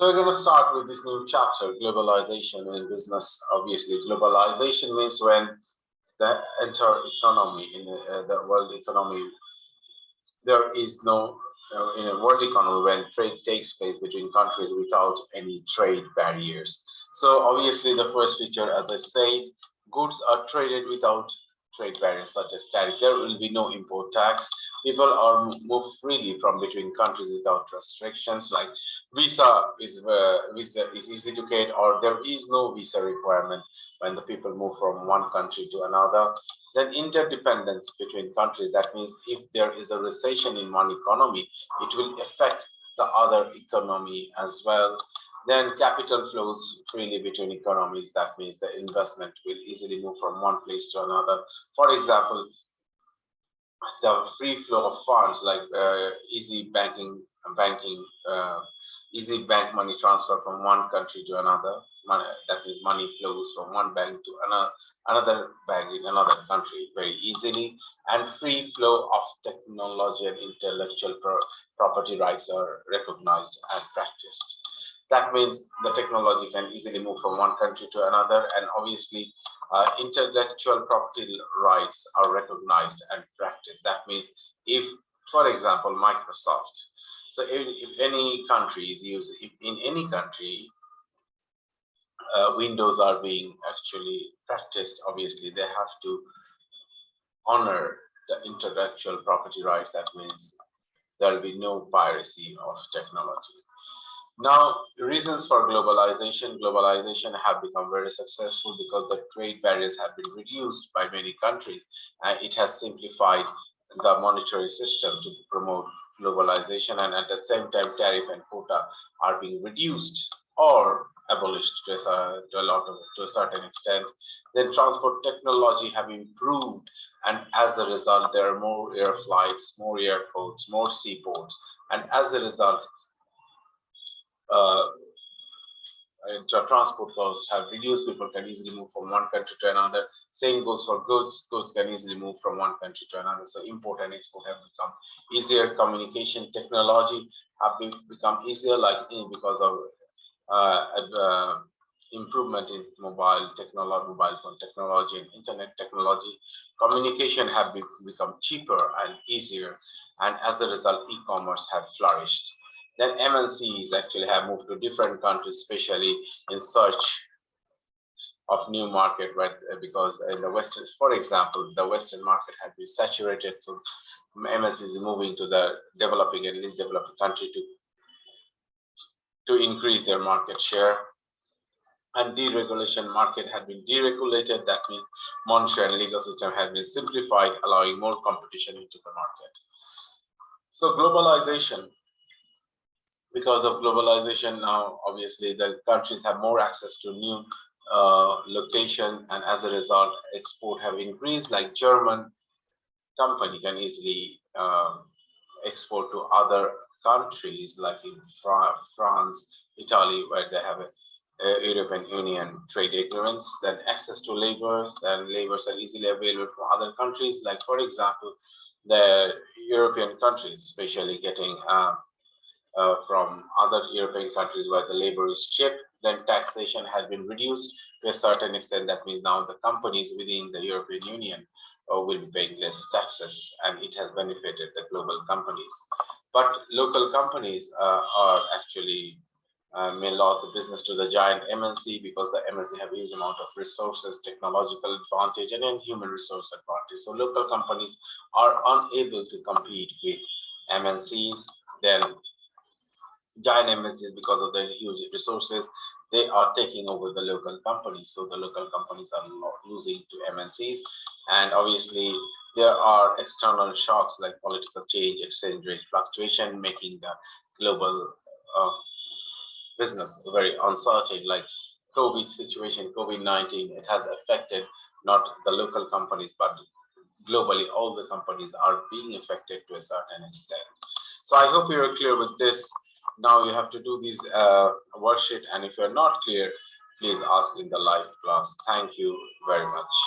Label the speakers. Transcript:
Speaker 1: So we're going to start with this new chapter, globalization in business. Obviously, globalization means when the entire economy in the world economy, there is no in a world economy when trade takes place between countries without any trade barriers. So obviously, the first feature, as I said, goods are traded without trade barriers such as tariff. There will be no import tax. People are move freely from between countries without restrictions. Like visa is easy to get, or there is no visa requirement when the people move from one country to another. Then interdependence between countries. That means if there is a recession in one economy, it will affect the other economy as well. Then capital flows freely between economies. That means the investment will easily move from one place to another. For example, the free flow of funds like banking, easy bank money transfer from one country to another. That means money flows from one bank to another bank in another country very easily. And free flow of technology and intellectual property rights are recognized and practiced. That means the technology can easily move from one country to another, and obviously intellectual property rights are recognized and practiced. That means if, for example, Microsoft, so if any country is used, if in any country Windows are being actually practiced, obviously they have to honor the intellectual property rights. That means there will be no piracy of technology. Now, reasons for globalization. Globalization have become very successful because the trade barriers have been reduced by many countries, and it has simplified the monetary system to promote globalization, and at the same time tariff and quota are being reduced or abolished to a certain extent. Then transport technology have improved, and as a result there are more air flights, more airports, more seaports, and as a result uh, transport costs have reduced. People can easily move from one country to another. Same goes for goods. Goods can easily move from one country to another. So import and export have become easier. Communication technology have become easier, like because of improvement in mobile technology, mobile phone technology, and internet technology. Communication have become cheaper and easier, and as a result, e-commerce have flourished. Then MNCs actually have moved to different countries, especially in search of new market, right? Because in the Western, for example, the Western market has been saturated, so MNCs is moving to the developing and least developed country to increase their market share. And deregulation market had been deregulated. That means monetary and legal system had been simplified, allowing more competition into the market. So globalization. Because of globalization now, obviously the countries have more access to new location, and as a result, export have increased. Like German company can easily export to other countries, like in France, Italy, where they have a European Union trade agreements. Then access to labors, and labors are easily available from other countries. Like for example, the European countries, especially getting from other European countries where the labor is cheap. Then taxation has been reduced to a certain extent. That means now the companies within the European Union will be paying less taxes, and it has benefited the global companies. But local companies are actually may lose the business to the giant MNC, because the MNC have a huge amount of resources, technological advantage, and then human resource advantage. So local companies are unable to compete with MNCs. Then giant MNCs, because of their huge resources, they are taking over the local companies. So the local companies are losing to MNCs, and obviously there are external shocks like political change, exchange rate fluctuation, making the global business very uncertain. Like COVID situation, COVID-19, it has affected not the local companies, but globally all the companies are being affected to a certain extent. So I hope you are clear with this. Now you have to do this worksheet, and if you're not clear, please ask in the live class. Thank you very much.